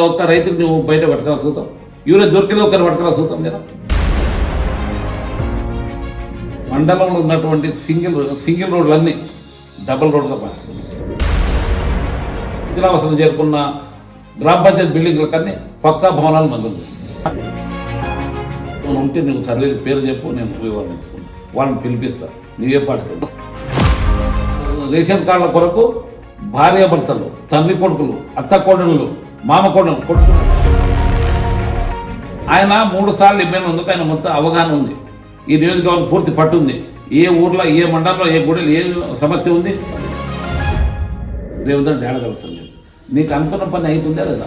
ఒక్క రైతుకు నువ్వు బయట పట్టుకోవాల్సి అవుతాం, యూరియా దొరికిన ఒక్కరు పట్టుకోవాల్సి అవుతాం కదా. మండలంలో ఉన్నటువంటి సింగిల్ రోడ్లన్నీ డబుల్ రోడ్గా మారుస్తున్నాయి. శిథిలావస్థను చేరుకున్న గ్రామ పంచాయతీ బిల్డింగ్లకన్నీ పక్కా భవనాలు మంజూరు చేస్తున్నాయి. ఉంటే నువ్వు సర్వే పేరు చెప్పు, నేను వివరించుకున్నాను. వాళ్ళని పిలిపిస్తా, నువ్వే పాటిస్తావు. రేషన్ కార్డుల కొరకు భార్యాభర్తలు, తండ్రి కొడుకులు, అత్త కోడళ్ళు, మామ కొడుకులు ఆయన 3 సార్లు ఇబ్బంది ఆయన మొత్తం అవగాహన ఉంది. ఈ నియోజకవర్గం పూర్తి పట్టుంది. ఏ ఊర్లో, ఏ మండలంలో, ఏ గుడిలో ఏ సమస్య ఉంది రేవంత్ రెడ్డి ఏడగలుస్తుంది. నీకు అనుకున్న పని అవుతుందా లేదా?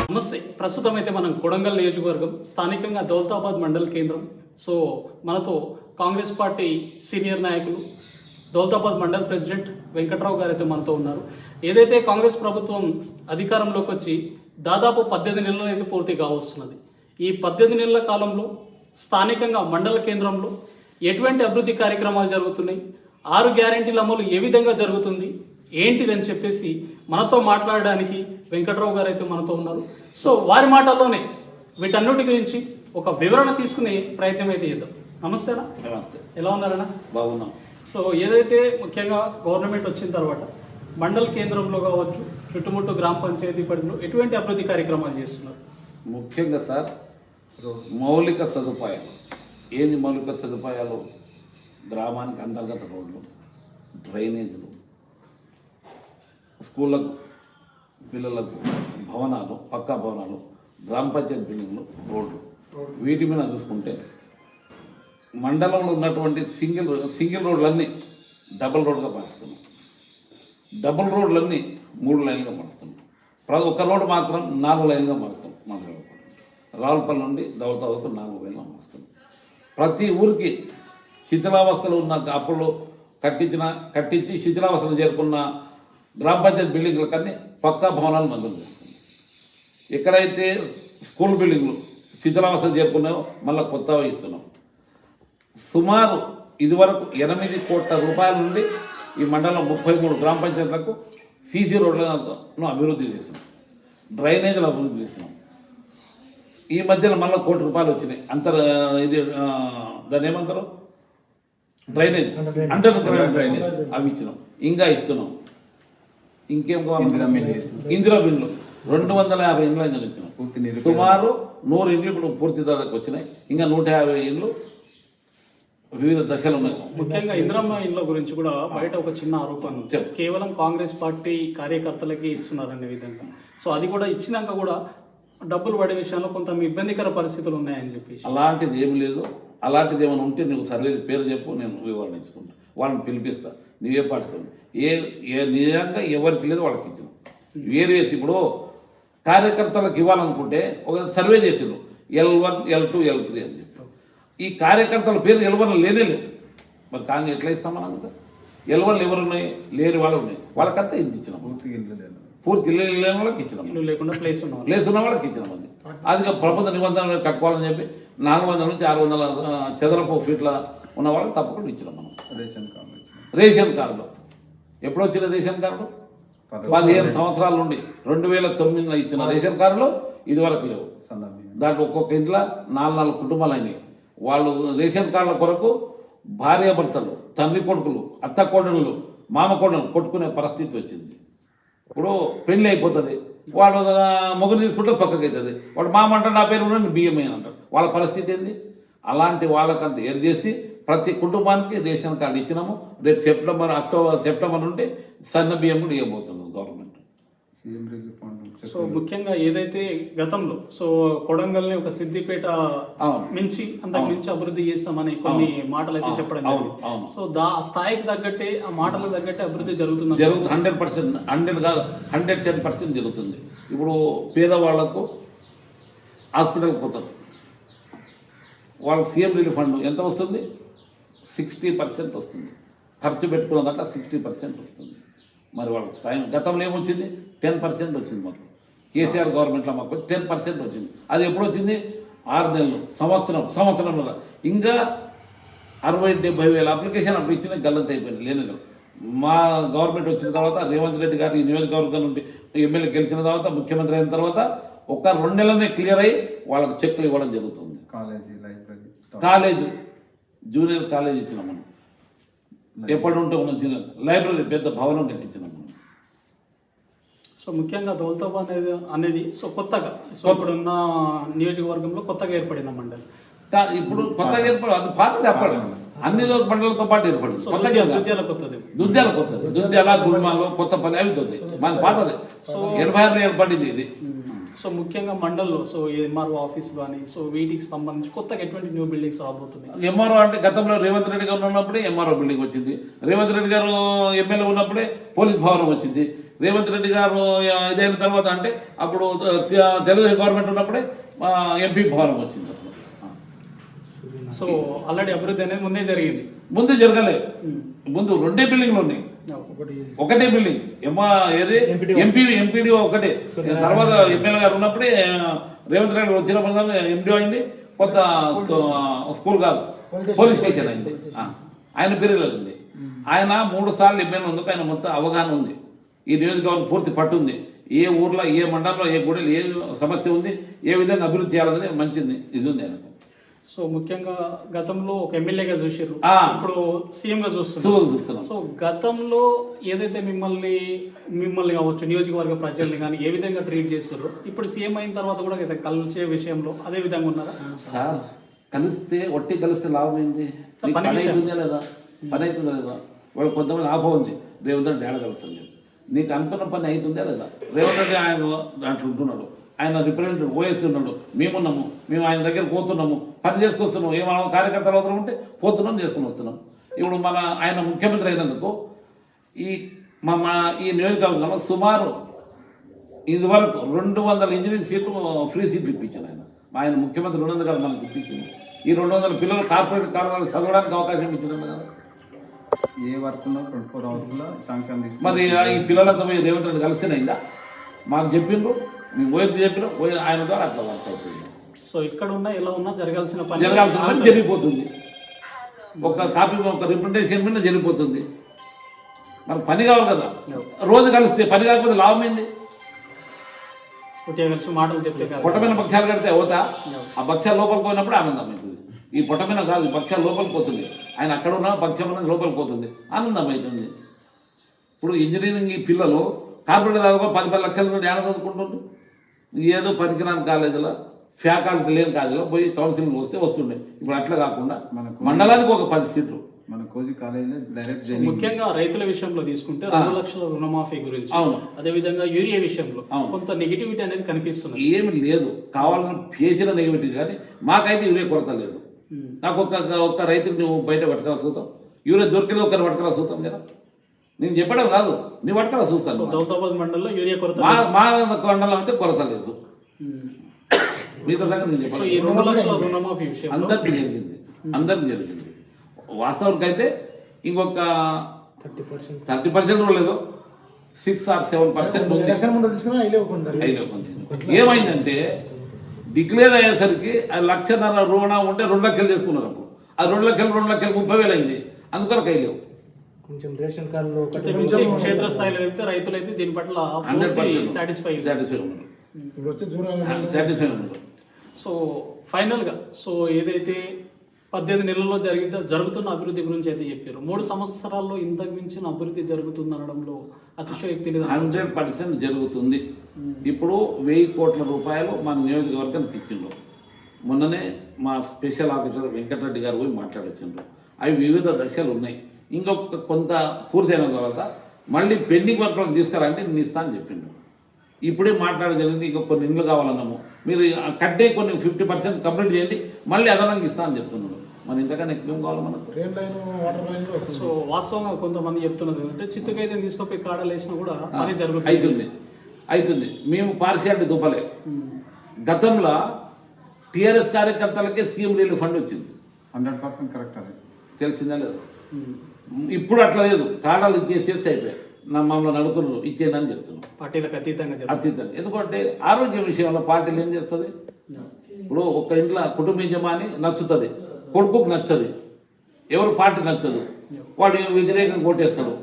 నమస్తే. ప్రస్తుతం అయితే మనం కొడంగల్ నియోజకవర్గం స్థానికంగా దౌలతాబాద్ మండల కేంద్రం. సో మనతో కాంగ్రెస్ పార్టీ సీనియర్ నాయకులు దౌలతాబాద్ మండల ప్రెసిడెంట్ వెంకట్రావు గారు అయితే మనతో ఉన్నారు. ఏదైతే కాంగ్రెస్ ప్రభుత్వం అధికారంలోకి వచ్చి దాదాపు 18 నెలలు అయితే పూర్తిగా వస్తున్నది. ఈ 18 నెలల కాలంలో స్థానికంగా మండల కేంద్రంలో ఎటువంటి అభివృద్ధి కార్యక్రమాలు జరుగుతున్నాయి, 6 గ్యారెంటీల అమలు ఏ విధంగా జరుగుతుంది ఏంటిదని చెప్పేసి మనతో మాట్లాడడానికి వెంకట్రావు గారు అయితే మనతో ఉన్నారు. సో వారి మాటల్లోనే వీటన్నిటి గురించి ఒక వివరణ తీసుకునే ప్రయత్నం అయితే చేద్దాం. నమస్తేనా? నమస్తే. ఎలా ఉన్నారన్నా? బాగున్నాం. సో ఏదైతే ముఖ్యంగా గవర్నమెంట్ వచ్చిన తర్వాత మండల కేంద్రంలో కావచ్చు, చుట్టుముట్టు గ్రామ పంచాయతీ పరిధిలో ఎటువంటి అభివృద్ధి కార్యక్రమాలు చేస్తున్నారు? ముఖ్యంగా సార్ మౌలిక సదుపాయాలు. ఏంది మౌలిక సదుపాయాలు? గ్రామానికి అంతర్గత రోడ్లు, డ్రైనేజీలు, స్కూళ్ళకు పిల్లలకు భవనాలు, పక్కా భవనాలు, గ్రామ పంచాయతీ బిల్డింగ్లు, రోడ్లు. వీటి మీద చూసుకుంటే మండలంలో ఉన్నటువంటి సింగిల్ రోడ్లన్నీ డబుల్ రోడ్గా మారుస్తున్నాం. డబుల్ రోడ్లన్నీ 3 లైన్లుగా మారుస్తున్నాం. ఒక రోడ్డు మాత్రం 4 లైన్లుగా మారుస్తాం. మండలం రావులపల్లి నుండి దౌలతాబాద్కు 4 లైన్లుగా మారుస్తున్నాం. ప్రతి ఊరికి శిథిలావస్థలు ఉన్న అప్పుడు కట్టించి శిథిలావస్థలు చేరుకున్న గ్రామ పంచాయతీ బిల్డింగ్లకన్నీ పక్కా భవనాలు మంజూరు చేస్తున్నాం. ఎక్కడైతే స్కూల్ బిల్డింగ్లు శిథిలావస్థలు చేరుకున్నాయో మళ్ళీ కొత్తగా ఇస్తున్నాం. సుమారు ఇదివరకు 8 కోట్ల రూపాయల నుండి ఈ మండలం 33 గ్రామ పంచాయతీలకు సీసీ రోడ్లను అభివృద్ధి చేస్తున్నాం, డ్రైనేజీలు అభివృద్ధి చేస్తున్నాం. ఈ మధ్యలో మళ్ళీ 1 కోటి రూపాయలు వచ్చినాయి. ఇది దాన్ని ఏమంటారు, డ్రైనేజ్, అండర్ గ్రౌండ్ డ్రైనేజ్, అవి ఇచ్చినాం. ఇంకా ఇస్తున్నాం. ఇంకేం కావాలి? ఇందిరా బిల్లు 250 ఇండ్ల ఇచ్చినాం. సుమారు 100 ఇండ్లు ఇప్పుడు పూర్తి దాదాపు వచ్చినాయి. ఇంకా 150 ఇండ్లు వివిధ దశలు ఉన్నాయి. ముఖ్యంగా ఇందిరమ్మ ఇళ్ళ గురించి కూడా బయట ఒక చిన్న ఆరోపణ, కేవలం కాంగ్రెస్ పార్టీ కార్యకర్తలకి ఇస్తున్నారనే విధంగా. సో అది కూడా ఇచ్చినాక కూడా డబ్బులు పడే విషయంలో కొంత ఇబ్బందికర పరిస్థితులు ఉన్నాయని చెప్పి. అలాంటిది ఏమి లేదు. అలాంటిది ఏమైనా ఉంటే నువ్వు సర్వే పేరు చెప్పు, నేను వివరించుకుంటా. వాళ్ళని పిలిపిస్తా, నువ్వే పాటిస్తావు. నిజంగా ఎవరికి లేదు వాళ్ళకి ఇచ్చిన వేరేసి. ఇప్పుడు కార్యకర్తలకు ఇవ్వాలనుకుంటే ఒక సర్వే చేసిండ్రు, L1, L2, L3 అని చెప్పి. ఈ కార్యకర్తల పేరు L1 లేనే లేదు. మరి కానీ ఎట్లా ఇస్తాం మనం? L1 ఎవరు ఉన్నాయి? లేని వాళ్ళు ఉన్నాయి. వాళ్ళకంతా ఇది ఇచ్చినాం. పూర్తి ఇల్లు లేని వాళ్ళకి ఇచ్చినాం. లేకుండా ప్లేస్ ఉన్న వాళ్ళకి ఇచ్చినాం. అది ప్రభుత్వ నిబంధనలు కట్టుకోవాలని చెప్పి 400 నుంచి 600 చదరపు ఫీట్ల ఉన్న వాళ్ళకి తప్పకుండా ఇచ్చినాం మనం. రేషన్ కార్డు ఎప్పుడు వచ్చిన రేషన్ కార్డు 15 సంవత్సరాల నుండి 2009లో ఇచ్చిన రేషన్ కార్డులు ఇదివరకు లేవు. దాంట్లో ఒక్కొక్క ఇంట్లో 4 కుటుంబాలు అయినాయి. వాళ్ళు రేషన్ కార్డుల కొరకు భార్యాభర్తలు, తండ్రి కొడుకులు, అత్త కోడళ్ళు, మామ కోడళ్ళు కొట్టుకునే పరిస్థితి వచ్చింది. ఇప్పుడు పెళ్ళి అయిపోతుంది, వాడు మొగ్గురు తీసుకుంటే పక్కకి అవుతుంది. వాడు మామ అంటారు, నా పేరు కూడా బియ్యం అంటారు. వాళ్ళ పరిస్థితి ఏంది? అలాంటి వాళ్ళకంతా ఏర్ చేసి ప్రతి కుటుంబానికి రేషన్ కార్డు ఇచ్చినాము. రేపు సెప్టెంబర్ నుండి సన్న బియ్యం కూడా ఇవ్వబోతున్నాం గవర్నమెంట్. సో ముఖ్యంగా ఏదైతే గతంలో సో కొడంగల్ని ఒక సిద్దిపేట మించి అంతకు మించి అభివృద్ధి చేస్తామని కొన్ని మాటలు అయితే చెప్పడం జరిగింది. సో ఆ స్థాయికి తగ్గట్టే, ఆ మాటలకు తగ్గట్టే అభివృద్ధి జరుగుతుంది. 100%, 110% జరుగుతుంది. ఇప్పుడు పేదవాళ్లకు హాస్పిటల్కి పోతారు, వాళ్ళకి సీఎం రిలీఫ్ ఫండ్ ఎంత వస్తుంది? 60% వస్తుంది. ఖర్చు పెట్టుకున్న దాంట్లో 60% వస్తుంది. మరి వాళ్ళకి సాయం గతంలో ఏమొచ్చింది? 10% వచ్చింది. మాకు కేసీఆర్ గవర్నమెంట్లో మాకు 10% వచ్చింది. అది ఎప్పుడు వచ్చింది? 6 నెలలు, సంవత్సరం ఇంకా 60-70 వేల అప్లికేషన్ అప్పుడు ఇచ్చిన గల్లంత అయిపోయింది. లేని మా గవర్నమెంట్ వచ్చిన తర్వాత రేవంత్ రెడ్డి గారు ఈ నియోజకవర్గం నుండి ఎమ్మెల్యే గెలిచిన తర్వాత ముఖ్యమంత్రి అయిన తర్వాత ఒక 2 నెలలనే క్లియర్ అయ్యి వాళ్ళకి చెక్లు ఇవ్వడం జరుగుతుంది. కాలేజ్ జూనియర్ కాలేజ్ ఇచ్చినాం మనం. ఎప్పటి ఉంటే మనం లైబ్రరీ పెద్ద భవనం కట్టించినాం మనం. సో ముఖ్యంగా దౌలతాబాద్ అనేది సో కొత్తగా సో ఇప్పుడున్న నియోజకవర్గంలో కొత్తగా ఏర్పడిన మండలి. ఇప్పుడు కొత్తగా ఏర్పడి అది పాతది ఏర్పడి అన్ని మండలతో పాటు ఏర్పడింది. కొత్తగా దుద్యాల కొత్తది, దుద్యాల గుడిమాలో కొత్తపల్లి అవి తొద్ది మన పాతది. సో 86లో ఏర్పడింది ఇది. సో ముఖ్యంగా మండల్లో సో ఎంఆర్ఓ ఆఫీస్ కానీ సో వీటికి సంబంధించి కొత్తగా ఎటువంటి న్యూ బిల్డింగ్స్ రాబోతున్నాయి? ఎంఆర్ఓ అంటే గతంలో రేవంత్ రెడ్డి గారు ఉన్నప్పుడే ఎంఆర్ఓ బిల్డింగ్ వచ్చింది. రేవంత్ రెడ్డి గారు ఎమ్మెల్యే ఉన్నప్పుడే పోలీస్ భవనం వచ్చింది. రేవంత్ రెడ్డి గారు ఇదైన తర్వాత అంటే అప్పుడు తెలుగుదేశం గవర్నమెంట్ ఉన్నప్పుడే ఎంపీ భవనం వచ్చింది. సో ఆల్రెడీ అభివృద్ధి అనేది ముందే జరగలేదు. ముందు 2 బిల్డింగ్లు ఉన్నాయి. ఒకటే బిల్డింగ్ ఏది ఎంపీడీ ఒకటే. తర్వాత ఎమ్మెల్యే గారు ఉన్నప్పుడే రేవంత్ రెడ్డి వచ్చినప్పుడు ఎంపీడీ అయింది. కొత్త స్కూల్ కాదు పోలీస్ స్టేషన్ అయింది. ఆయన పీరియడ్లో అయింది. ఆయన 3 సార్లు ఎమ్మెల్యే ఉంది. ఆయన మొత్తం అవగాహన ఉంది. ఈ నియోజకవర్గం పూర్తి పట్టుంది. ఏ ఊర్లో ఏ మండలంలో ఏ గుడిలో ఏ సమస్య ఉంది, ఏ విధంగా అభివృద్ధి చేయాలనేది మంచిది ఇది ఉంది ఆయనకు. సో ముఖ్యంగా గతంలో ఒక ఎమ్మెల్యేగా చూసారు, ఇప్పుడు సీఎంగా చూస్తున్నాం. సో గతంలో ఏదైతే మిమ్మల్ని కావచ్చు నియోజకవర్గ ప్రజల్ని కానీ ఏ విధంగా ట్రీట్ చేస్తారో ఇప్పుడు సీఎం అయిన తర్వాత కూడా కలిసే విషయంలో అదే విధంగా ఉన్నారా? సార్ కలిస్తే లాభం ఏంది? పని అవుతుందా లేదా? వాళ్ళు కొంతమంది ఆప ఉంది రేవంత్ రెడ్డి ఏడ కలుస్తుంది. నీకు అనుకున్న పని అవుతుందా లేదా? రేవంత్ రెడ్డి ఆయన దాంట్లో ఉంటున్నాడు, ఆయన రిప్రజెంటేటివ్ ఓఎస్తున్నాడు. మేము ఆయన దగ్గర పోతున్నాము, పని చేసుకొస్తున్నాం. ఏమైనా కార్యకర్తలు అవసరం ఉంటే పోతున్నాం, చేసుకుని వస్తున్నాం. ఇప్పుడు ఆయన ముఖ్యమంత్రి అయినందుకు ఈ నియోజకవర్గంలో సుమారు ఇదివరకు 200 ఇంజనీరింగ్ సీట్లు ఫ్రీ సీట్లు ఇప్పించాను ఆయన ముఖ్యమంత్రి ఉన్నందుకు కదా మనకు ఇప్పించింది. ఈ 200 పిల్లలు కార్పొరేట్ కాలేజీలు చదవడానికి అవకాశం ఇచ్చినాను కదా. ఏ వర్క్ 24 అవర్స్లో శాంక్షన్ తీసుకు మరి ఈ పిల్లలంతా పోయి రేవంత్ రెడ్డి కలిస్తేనైందా? మాకు చెప్పిండ్రు, మేము ఓఎస్కి చెప్పిన ఆయన ద్వారా అట్లా వర్క్ అవుతుంది. సో ఇక్కడ ఉన్నా ఎలా ఉన్నా జరగాల్సిన జరిగిపోతుంది. ఒక కాపీ ఒక రిప్రజెంటేషన్ మీద జరిగిపోతుంది. మరి పని కావాలి కదా. రోజు కలిస్తే పని కాకపోతే లాభం ఏంది? మాటలు చెప్తే పొట్టమైన భక్ష్యాలు కడితే అవుతా? ఆ భక్ష్యాలు లోపలికి పోయినప్పుడు ఆనందం అవుతుంది. ఈ పొట్టమైన కాదు, ఈ భక్ష్యాలు లోపలికి పోతుంది. ఆయన అక్కడ ఉన్న భక్ష్యం అనేది లోపలికి పోతుంది, ఆనందం అవుతుంది. ఇప్పుడు ఇంజనీరింగ్ ఈ పిల్లలు కార్పొరేట్ దాకా 10 లక్షల నుండి ఏడ చదువుకుంటుండ్రు. ఏదో పనికిరాని కాలేజీలో ఫ్యాకల్టీ లేని కాలేజీలో పోయి కౌన్సిలింగ్ వస్తే వస్తుండే. ఇప్పుడు అట్లా కాకుండా మండలానికి ఒక 10 సీట్లు మన కోజీ కాలేజీలో డైరెక్ట్. ముఖ్యంగా రైతుల విషయంలో తీసుకుంటే 2 లక్షల రుణమాఫీ గురించి, అవును, అదేవిధంగా యూరియా విషయంలో కొంత నెగిటివిటీ అనేది కనిపిస్తుంది. ఏమి లేదు, కావాలని చేసిన నెగిటివిటీ, కానీ మాకైతే యూరియా కొరత లేదు. నాకు ఒక్క రైతుకి నువ్వు బయట పట్టుకరా చూద్దాం, యూరియా దొరికితే ఒక్కరిని పట్టుకరా చూద్దాం కదా. నేను చెప్పడం కాదు, నీ పట్టుకరా చూస్తాను. దౌలతాబాద్ మండలంలో యూరియా కొరత, మా మండలం అయితే కొరత లేదు. మిగతా సంగతి నేను చెప్పాను. 2 లక్షల రుణమాఫీ విషయం అందరికీ జరిగింది. వాస్తవానికి అయితే ఇంకొక 30% లేదు, 6 or 7% ఏమైందంటే డిక్లేర్ అయ్యేసరికి 1,50,000 రుణ ఉంటే 2 లక్షలు చేసుకున్నారు. అప్పుడు అది 2,30,000 అయింది. అందుకొరకు అయ్యలేవు. కొంచెం రేషన్ కార్డులో క్షేత్రస్థాయిలో వెళ్తే రైతులు అయితే దీని పట్ల 100% సాటిస్ఫై ఉన్నారు. సో ఫైనల్గా సో ఏదైతే 18 నెలల్లో జరుగుతున్న అభివృద్ధి గురించి అయితే చెప్పారు, 3 సంవత్సరాల్లో ఇంతకు మించిన అభివృద్ధి జరుగుతుంది అనడంలో అతిశయోక్తి లేదు. 100% జరుగుతుంది. ఇప్పుడు 1000 కోట్ల రూపాయలు మన నియోజకవర్గానికి ఇచ్చిండ్రు. మొన్ననే మా స్పెషల్ ఆఫీసర్ వెంకటరెడ్డి గారు పోయి మాట్లాడొచ్చిండ్రు. అవి వివిధ దశలు ఉన్నాయి. ఇంకొక కొంత పూర్తయిన తర్వాత మళ్ళీ పెండింగ్ వర్క్లకు తీసుకురంటే నేను ఇస్తాను చెప్పిండు. ఇప్పుడే మాట్లాడడం జరిగింది. ఇంకా కొన్ని ఇండ్లు కావాలన్నాము, మీరు కట్టే కొన్ని 50% కంప్లీట్ చేయండి, మళ్ళీ అదనంగా ఇస్తా అని చెప్తున్నాడు. మరి ఇంతకన్నా ఎక్కువ కావాలి మనకు. సో వాస్తవంగా కొంతమంది చెప్తున్నది ఏంటంటే చిత్తుకైతే తీసుకుపోయి కాడలు వేసినా కూడా పని జరుగుతుంది, అవుతుంది. మేము పార్షియాలిటీ దుప్పలే. గతంలో టీఆర్ఎస్ కార్యకర్తలకే సీఎం రిలీఫ్ ఫండ్ వచ్చింది. 100% కరెక్ట్. అది తెలిసిందా లేదు? ఇప్పుడు అట్లా లేదు, కాడాలు ఇచ్చేసేస్తే అయిపోయాయి. మమ్మల్ని నడుతున్నారు, ఇచ్చేదని చెప్తున్నాం. పార్టీలకు అతీతంగా. ఎందుకంటే ఆరోగ్య విషయంలో పార్టీలు ఏం చేస్తుంది? ఇప్పుడు ఒక ఇంట్లో కుటుంబ యజమాని నచ్చుతుంది, కొడుకుకు నచ్చదు, ఎవరు పార్టీ నచ్చదు, వాడు వ్యతిరేకంగా కొట్టేస్తాడు.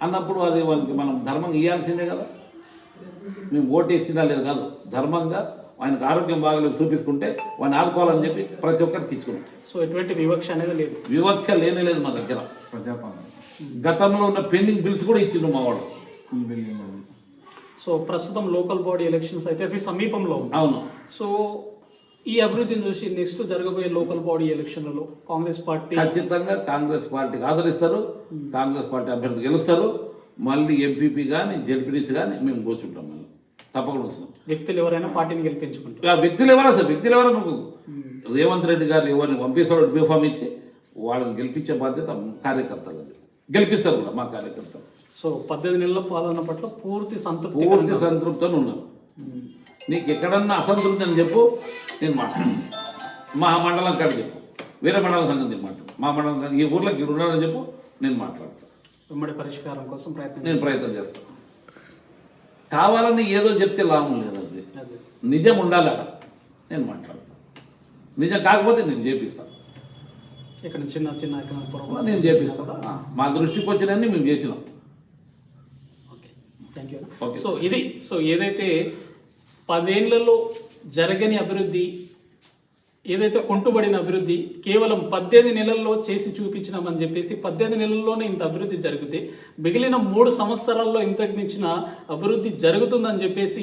అన్నప్పుడు అది వాళ్ళకి మనం ధర్మంగా ఇవ్వాల్సిందే కదా. మేము ఓటు వేసినా లేదు కాదు, ధర్మంగా ఆయనకు ఆరోగ్యం బాగలేదు చూపించుకుంటే వాడిని ఆదుకోవాలని చెప్పి ప్రతి ఒక్కరికి ఇచ్చుకున్నాం. సో ఎటువంటి వివక్ష అనేది లేదు. వివక్ష లేదు మా దగ్గర. ప్రజాపాలన గతంలో ఉన్న పెండింగ్ బిల్స్ కూడా ఇచ్చిండు మా వాడు. స్కూల్ బిల్డింగ్ అది. సో ప్రస్తుతం లోకల్ బాడీ ఎలక్షన్స్ అయితే అతి సమీపంలో ఉంది. అవును. సో ఈ అభివృద్ధిని చూసి నెక్స్ట్ జరగబోయే లోకల్ బాడీ ఎలక్షన్లలో కాంగ్రెస్ పార్టీ ఖచ్చితంగా కాంగ్రెస్ పార్టీకి ఆదరిస్తారు, కాంగ్రెస్ పార్టీ అభ్యర్థి గెలుస్తారు. మళ్ళీ ఎంపీపీ కానీ జెడ్పీటీసీ కానీ మేము కూర్చుంటాం, మళ్ళీ తప్పకుండా వస్తున్నాం. వ్యక్తులు ఎవరైనా పార్టీని గెలిపించుకుంటారు. ఆ వ్యక్తులు ఎవరా సార్, వ్యక్తులు ఎవరా నువ్వు రేవంత్ రెడ్డి గారు ఎవరిని పంపిస్తాడు బీఫామ్ ఇచ్చి వాళ్ళని గెలిపించే బాధ్యత కార్యకర్తలు, గెలిపిస్తారు కూడా మా కార్యకర్తలు. సో 18 నెలల పాలన పట్ల పూర్తి సంతృప్తితో ఉన్నాను. నీకు ఎక్కడన్నా అసంతృప్తి అని చెప్పు, నేను మాట్లాడు. మా మండలం కాడ చెప్పు, వేరే మండలం సంగతి నేను మాట్లాడు. మా మండలం ఈ ఊర్లోకి ఇక్కడ ఉన్నానని చెప్పు, నేను మాట్లాడతాను. ఉమ్మడి పరిష్కారం కోసం నేను ప్రయత్నం చేస్తాను. కావాలని ఏదో చెప్తే లాభం లేదు, అది నిజం ఉండాలి అక్కడ. నేను మాట్లాడతాను, నిజం కాకపోతే నేను చేపిస్తాను. ఇక్కడ చిన్న చిన్న నేను చేపిస్తాను. మా దృష్టికి వచ్చినన్ని మేము చేసినాం. Okay, thank you. Okay. So ఏదైతే 10 ఏళ్లలో జరగని అభివృద్ధి, ఏదైతే కుంటుబడిన అభివృద్ధి కేవలం 18 నెలల్లో చేసి చూపించినామని చెప్పేసి 18 నెలల్లోనే ఇంత అభివృద్ధి జరిగితే మిగిలిన 3 సంవత్సరాల్లో ఇంతకు మించిన అభివృద్ధి జరుగుతుందని చెప్పేసి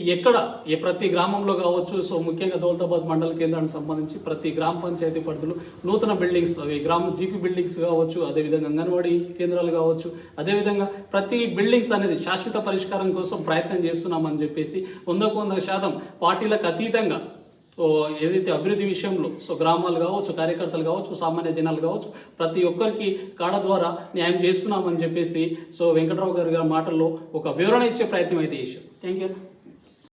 ప్రతి గ్రామంలో కావచ్చు. సో ముఖ్యంగా దౌలతాబాద్ మండల కేంద్రానికి సంబంధించి ప్రతి గ్రామ పంచాయతీ పరిధిలో నూతన బిల్డింగ్స్, అవి గ్రామ జీపీ బిల్డింగ్స్ కావచ్చు, అదేవిధంగా అంగన్వాడీ కేంద్రాలు కావచ్చు, అదేవిధంగా ప్రతి బిల్డింగ్స్ అనేది శాశ్వత పరిష్కారం కోసం ప్రయత్నం చేస్తున్నామని చెప్పేసి 100% పార్టీలకు అతీతంగా సో ఏదైతే అభివృద్ధి విషయంలో సో గ్రామాలు కావచ్చు, కార్యకర్తలు కావచ్చు, సామాన్య జనాలు కావచ్చు, ప్రతి ఒక్కరికి కాడ ద్వారా న్యాయం చేస్తున్నామని చెప్పేసి సో వెంకట్రావు గారి మాటల్లో ఒక వివరణ ఇచ్చే ప్రయత్నం అయితే చేశారు. Thank you.